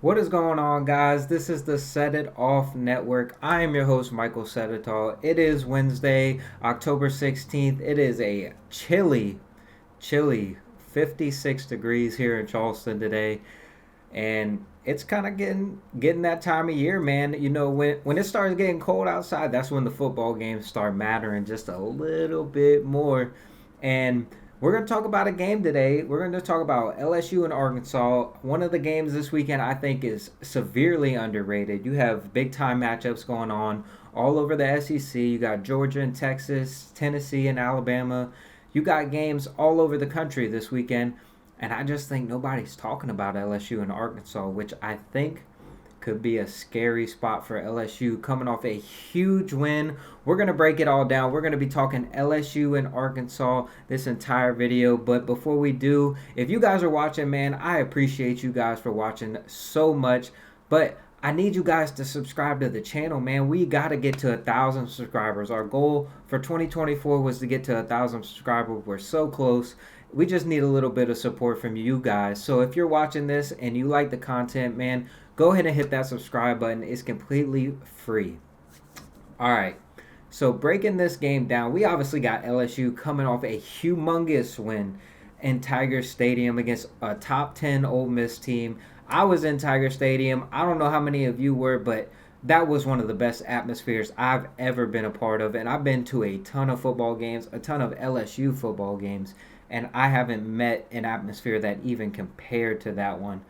What is going on, guys? This is the Set It Off Network. I am your host, Michael Seditol. It is Wednesday, October 16th. It is a chilly 56 degrees here in Charleston today. And it's kind of getting that time of year, man. You know, when it starts getting cold outside, that's when the football games start mattering just a little bit more. And we're going to talk about a game today. We're going to talk about LSU and Arkansas. One of the games this weekend I think is severely underrated. You have big time matchups going on all over the SEC. You got Georgia and Texas, Tennessee and Alabama. You got games all over the country this weekend. And I just think nobody's talking about LSU and Arkansas, which I think could be a scary spot for LSU coming off a huge win. We're going to break it all down. We're going to be talking LSU and Arkansas this entire video. But before we do, if you guys are watching, man, I appreciate you guys for watching so much. But I need you guys to subscribe to the channel, man. We got to get to 1,000 subscribers. Our goal for 2024 was to get to 1,000 subscribers. We're so close. We just need a little bit of support from you guys. So if you're watching this and you like the content, man, go ahead and hit that subscribe button. It's completely free. All right. So breaking this game down, we obviously got LSU coming off a humongous win in Tiger Stadium against a top 10 Ole Miss team. I was in Tiger Stadium. I don't know how many of you were, but that was one of the best atmospheres I've ever been a part of. And I've been to a ton of football games, a ton of LSU football games, and I haven't met an atmosphere that even compared to that one.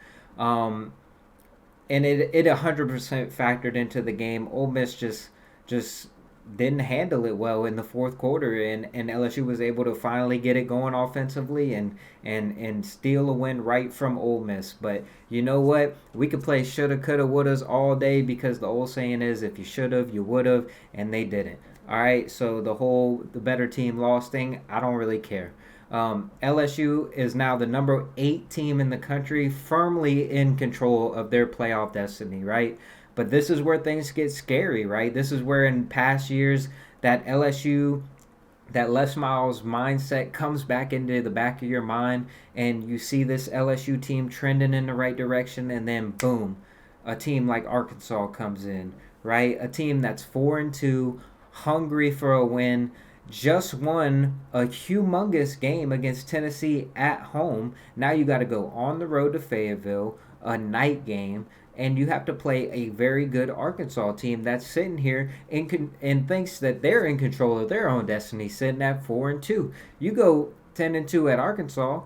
And it 100% factored into the game. Ole Miss just didn't handle it well in the fourth quarter, and LSU was able to finally get it going offensively and steal a win right from Ole Miss. But you know what? We could play shoulda, coulda, wouldas all day because the old saying is if you should have, you would have, and they didn't. All right, so the better team lost thing, I don't really care. LSU is now the number 8 team in the country, firmly in control of their playoff destiny, right? But this is where things get scary, right? This is where in past years that LSU, that Les Miles mindset comes back into the back of your mind, and you see this LSU team trending in the right direction, and then boom, a team like Arkansas comes in, right? A team that's 4-2, hungry for a win, just won a humongous game against Tennessee at home. Now you got to go on the road to Fayetteville, a night game, and you have to play a very good Arkansas team that's sitting here and thinks that they're in control of their own destiny, sitting at 4-2. You go 10-2 at Arkansas,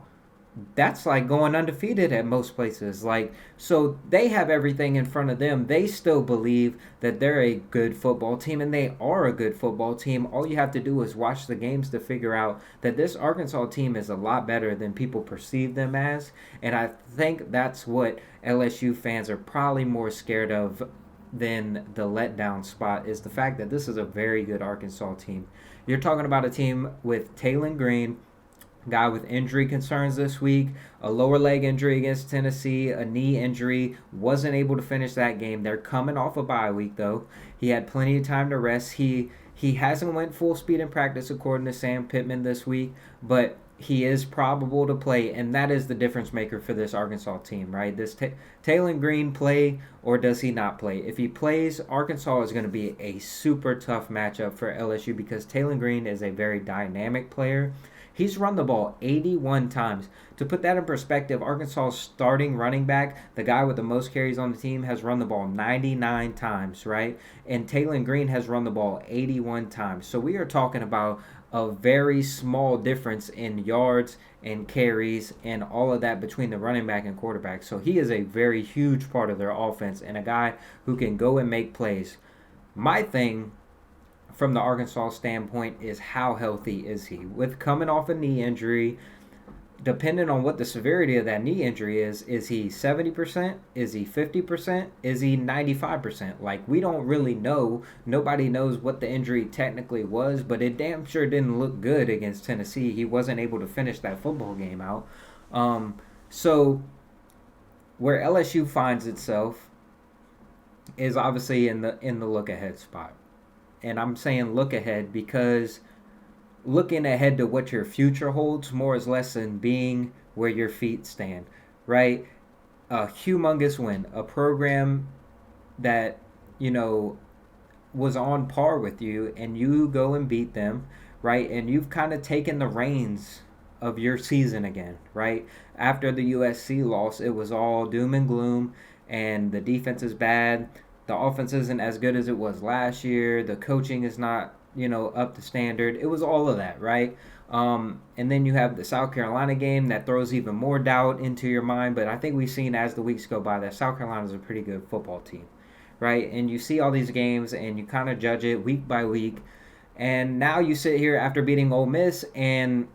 that's like going undefeated at most places. Like, so they have everything in front of them. They still believe that they're a good football team, and they are a good football team. All you have to do is watch the games to figure out that this Arkansas team is a lot better than people perceive them as. And I think that's what LSU fans are probably more scared of than the letdown spot, is the fact that this is a very good Arkansas team. You're talking about a team with Taylon Green, guy with injury concerns this week, a lower leg injury against Tennessee, a knee injury, wasn't able to finish that game. They're coming off a bye week though. He had plenty of time to rest. He hasn't went full speed in practice according to Sam Pittman this week, but he is probable to play, and that is the difference maker for this Arkansas team, right? Does Taylon Green play or does he not play? If he plays, Arkansas is going to be a super tough matchup for LSU because Taylon Green is a very dynamic player. He's run the ball 81 times. To put that in perspective, Arkansas's starting running back, the guy with the most carries on the team, has run the ball 99 times, right? And Taylon Green has run the ball 81 times. So we are talking about a very small difference in yards and carries and all of that between the running back and quarterback. So he is a very huge part of their offense and a guy who can go and make plays. My thing from the Arkansas standpoint is how healthy is he? With coming off a knee injury, depending on what the severity of that knee injury is he 70%? Is he 50%? Is he 95%? Like, we don't really know. Nobody knows what the injury technically was, but it damn sure didn't look good against Tennessee. He wasn't able to finish that football game out. So where LSU finds itself is obviously in the look ahead spot. And I'm saying look ahead because looking ahead to what your future holds more is less than being where your feet stand, right? a humongous win, a program that, you know, was on par with you, and you go and beat them, right? And you've kind of taken the reins of your season again, right? After the USC loss, it was all doom and gloom, and the defense is bad. The offense isn't as good as it was last year. The coaching is not, up to standard. It was all of that, right? And then you have the South Carolina game that throws even more doubt into your mind. But I think we've seen as the weeks go by that South Carolina is a pretty good football team, right? And you see all these games and you kind of judge it week by week. And now you sit here after beating Ole Miss and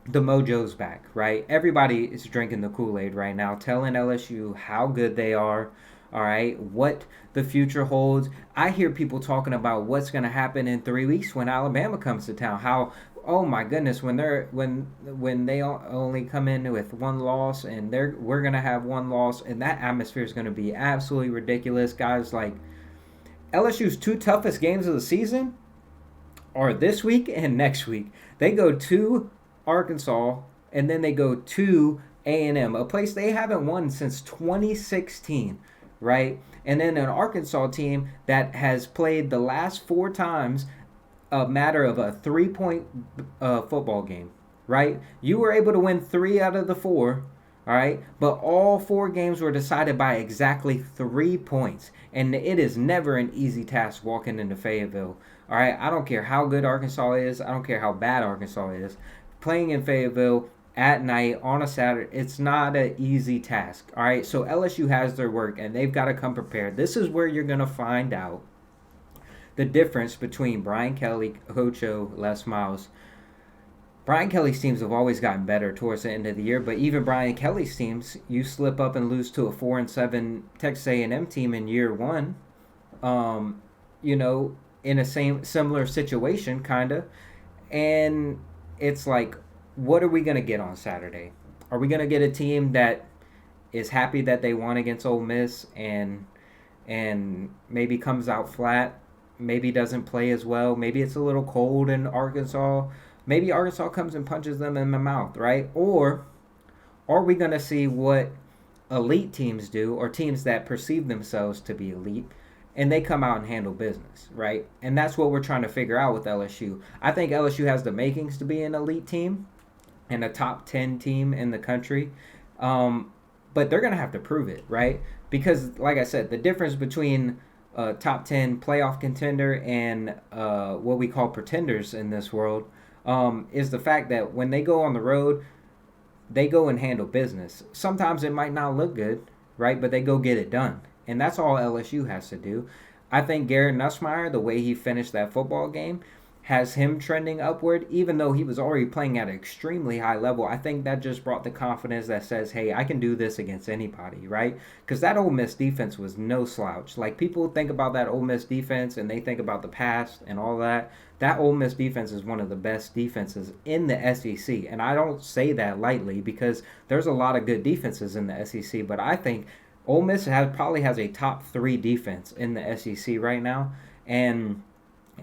the mojo's back, right? Everybody is drinking the Kool-Aid right now, telling LSU how good they are, all right, what the future holds. I hear people talking about what's going to happen in 3 weeks when Alabama comes to town. How, oh my goodness, when they only come in with one loss and we're going to have one loss, and that atmosphere is going to be absolutely ridiculous. Guys, like, LSU's two toughest games of the season are this week and next week. They go to Arkansas and then they go to A&M, a place they haven't won since 2016, right? And then an Arkansas team that has played the last 4 times a matter of a 3-point football game, right? You were able to win 3 out of the 4, all right? But all 4 games were decided by exactly 3 points. And it is never an easy task walking into Fayetteville, all right? I don't care how good Arkansas is. I don't care how bad Arkansas is. Playing in Fayetteville at night on a Saturday, it's not an easy task, all right? So LSU has their work, and they've got to come prepared. This is where you're going to find out the difference between Brian Kelly, Coach O, Les Miles. Brian Kelly's teams have always gotten better towards the end of the year, but even Brian Kelly's teams, you slip up and lose to a 4-7 Texas A&M team in year one. Um, in a similar situation, kind of, and it's like, what are we gonna get on Saturday? Are we gonna get a team that is happy that they won against Ole Miss and maybe comes out flat, maybe doesn't play as well, maybe it's a little cold in Arkansas, maybe Arkansas comes and punches them in the mouth, right? Or are we gonna see what elite teams do, or teams that perceive themselves to be elite, and they come out and handle business, right? And that's what we're trying to figure out with LSU. I think LSU has the makings to be an elite team and a top 10 team in the country, but they're going to have to prove it, right? Because, like I said, the difference between a top 10 playoff contender and what we call pretenders in this world is the fact that when they go on the road, they go and handle business. Sometimes it might not look good, right? But they go get it done. And that's all LSU has to do. I think Garrett Nussmeier, the way he finished that football game, has him trending upward, even though he was already playing at an extremely high level. I think that just brought the confidence that says, hey, I can do this against anybody, right? Because that Ole Miss defense was no slouch. Like, people think about that Ole Miss defense and they think about the past and all that. That Ole Miss defense is one of the best defenses in the SEC. And I don't say that lightly because there's a lot of good defenses in the SEC, but I think Ole Miss probably has a top 3 defense in the SEC right now, and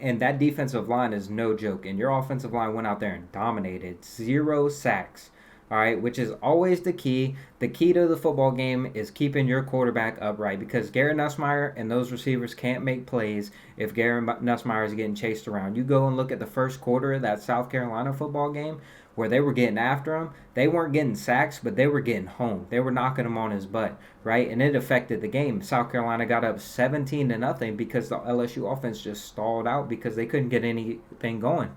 that defensive line is no joke. And your offensive line went out there and dominated, 0 sacks. All right, which is always the key. The key to the football game is keeping your quarterback upright, because Garrett Nussmeier and those receivers can't make plays if Garrett Nussmeier is getting chased around. You go and look at the first quarter of that South Carolina football game where they were getting after him. They weren't getting sacks, but they were getting home. They were knocking him on his butt, right? And it affected the game. South Carolina got up 17-0 because the LSU offense just stalled out because they couldn't get anything going.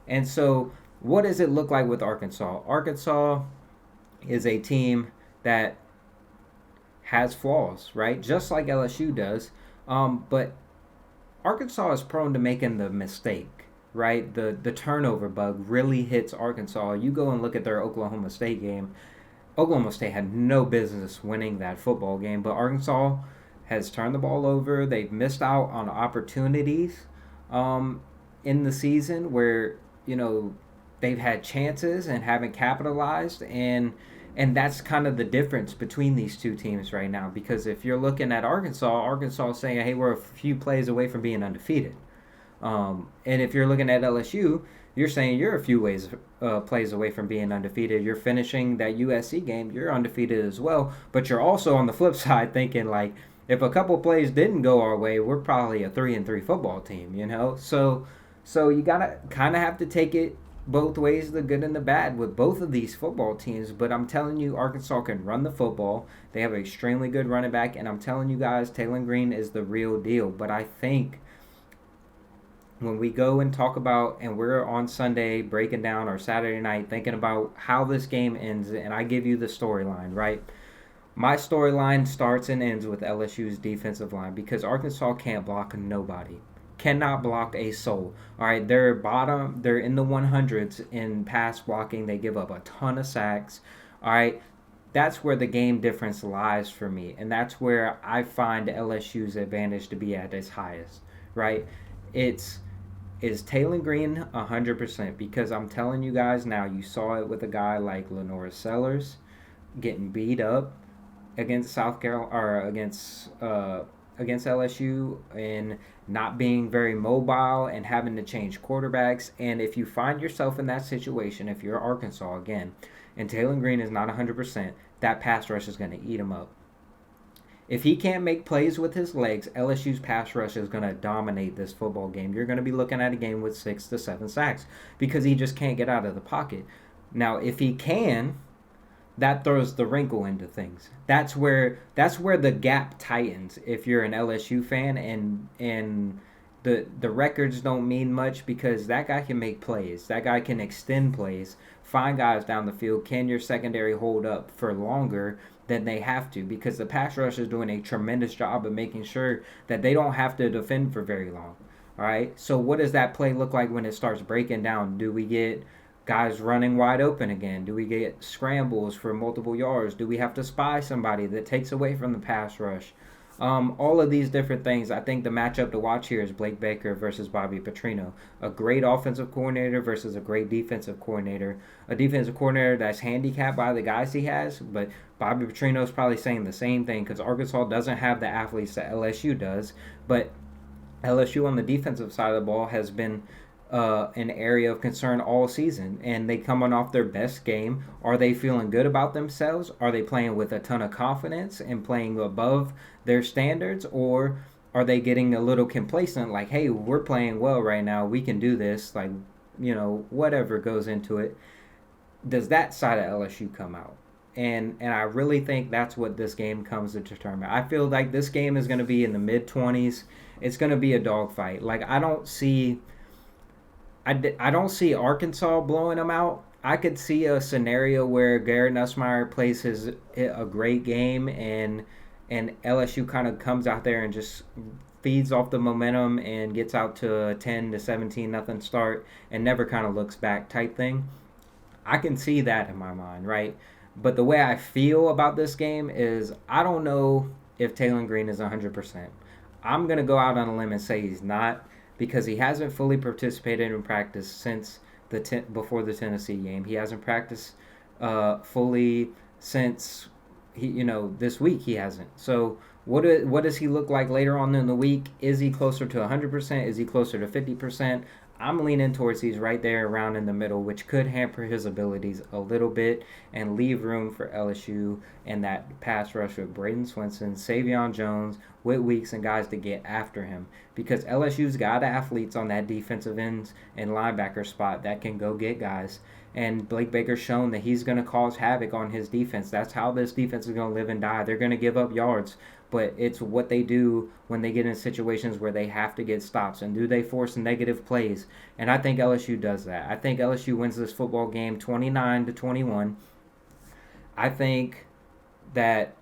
And so what does it look like with Arkansas? Arkansas is a team that has flaws, right? Just like LSU does. But Arkansas is prone to making the mistake, right? The turnover bug really hits Arkansas. You go and look at their Oklahoma State game. Oklahoma State had no business winning that football game, but Arkansas has turned the ball over. They've missed out on opportunities in the season where, they've had chances and haven't capitalized, and that's kind of the difference between these two teams right now. Because if you're looking at Arkansas is saying, hey, we're a few plays away from being undefeated. And if you're looking at LSU, you're saying you're a few plays away from being undefeated. You're finishing that USC game, you're undefeated as well. But you're also on the flip side thinking like, if a couple plays didn't go our way, we're probably a 3-3 football team. So you gotta kind of have to take it both ways, the good and the bad, with both of these football teams. But I'm telling you, Arkansas can run the football. They have an extremely good running back, and I'm telling you guys, Taylor Green is the real deal. But I think when we go and talk about, and we're on Sunday breaking down, or Saturday night thinking about how this game ends, and I give you the storyline, right? My storyline starts and ends with LSU's defensive line because Arkansas can't block nobody. Cannot block a soul. All right, they're in the 100s in pass blocking. They give up a ton of sacks. All right, that's where the game difference lies for me, and that's where I find LSU's advantage to be at its highest. Right? It's is Taylor Green 100%? Because I'm telling you guys now, you saw it with a guy like Lenora Sellers getting beat up against South Carolina or against LSU and not being very mobile and having to change quarterbacks. And if you find yourself in that situation, if you're Arkansas again, and Taylor Green is not 100%, that pass rush is going to eat him up. If he can't make plays with his legs, LSU's pass rush is going to dominate this football game. You're going to be looking at a game with 6 to 7 sacks because he just can't get out of the pocket. Now, if he can, that throws the wrinkle into things. That's where the gap tightens if you're an LSU fan, and the records don't mean much because that guy can make plays. That guy can extend plays, find guys down the field. Can your secondary hold up for longer than they have to? Because the pass rush is doing a tremendous job of making sure that they don't have to defend for very long. All right. So what does that play look like when it starts breaking down? Do we get guys running wide open again? Do we get scrambles for multiple yards? Do we have to spy somebody that takes away from the pass rush? All of these different things. I think the matchup to watch here is Blake Baker versus Bobby Petrino. A great offensive coordinator versus a great defensive coordinator. A defensive coordinator that's handicapped by the guys he has, but Bobby Petrino is probably saying the same thing because Arkansas doesn't have the athletes that LSU does. But LSU on the defensive side of the ball has been an area of concern all season, and they coming off their best game. Are they feeling good about themselves? Are they playing with a ton of confidence and playing above their standards, or are they getting a little complacent, like, hey, we're playing well right now, we can do this, like, whatever goes into it? Does that side of LSU come out? And I really think that's what this game comes to determine. I feel like this game is going to be in the mid-20s. It's going to be a dogfight. Like, I don't see Arkansas blowing them out. I could see a scenario where Garrett Nussmeier plays a great game, and LSU kind of comes out there and just feeds off the momentum and gets out to a 10 to 17 nothing start and never kind of looks back type thing. I can see that in my mind, right? But the way I feel about this game is I don't know if Taylor Green is 100%. I'm going to go out on a limb and say he's not, because he hasn't fully participated in practice since before the Tennessee game. He hasn't practiced fully since this week. He hasn't. So what does he look like later on in the week? Is he closer to 100%? Is he closer to 50%? I'm leaning towards he's right there around in the middle, which could hamper his abilities a little bit and leave room for LSU and that pass rush with Braden Swinson, Savion Jones, Whit Weeks, and guys to get after him. Because LSU's got athletes on that defensive ends and linebacker spot that can go get guys. And Blake Baker's shown that he's going to cause havoc on his defense. That's how this defense is going to live and die. They're going to give up yards, but it's what they do when they get in situations where they have to get stops. And do they force negative plays? And I think LSU does that. I think LSU wins this football game 29-21. I think that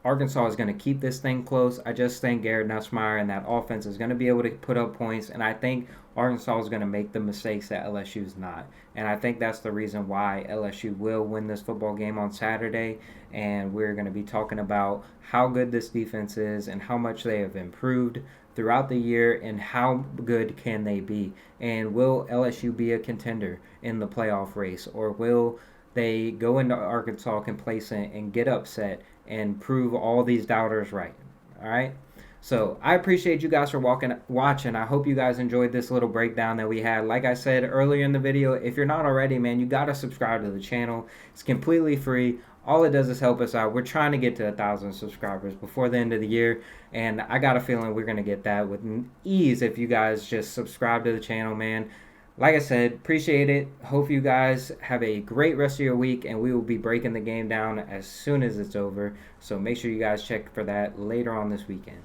Arkansas is going to keep this thing close. I just think Garrett Nussmeier and that offense is going to be able to put up points, and I think Arkansas is going to make the mistakes that LSU is not. And I think that's the reason why LSU will win this football game on Saturday, and we're going to be talking about how good this defense is and how much they have improved throughout the year and how good can they be. And will LSU be a contender in the playoff race, or will they go into Arkansas complacent and get upset and prove all these doubters right? All right. So I appreciate you guys for watching. I hope you guys enjoyed this little breakdown that we had. Like I said earlier in the video, if you're not already, man, you gotta subscribe to the channel. It's completely free. All it does is help us out. We're trying to get to 1,000 subscribers before the end of the year, and I got a feeling we're gonna get that with ease if you guys just subscribe to the channel, man. Like I said, appreciate it. Hope you guys have a great rest of your week, and we will be breaking the game down as soon as it's over. So make sure you guys check for that later on this weekend.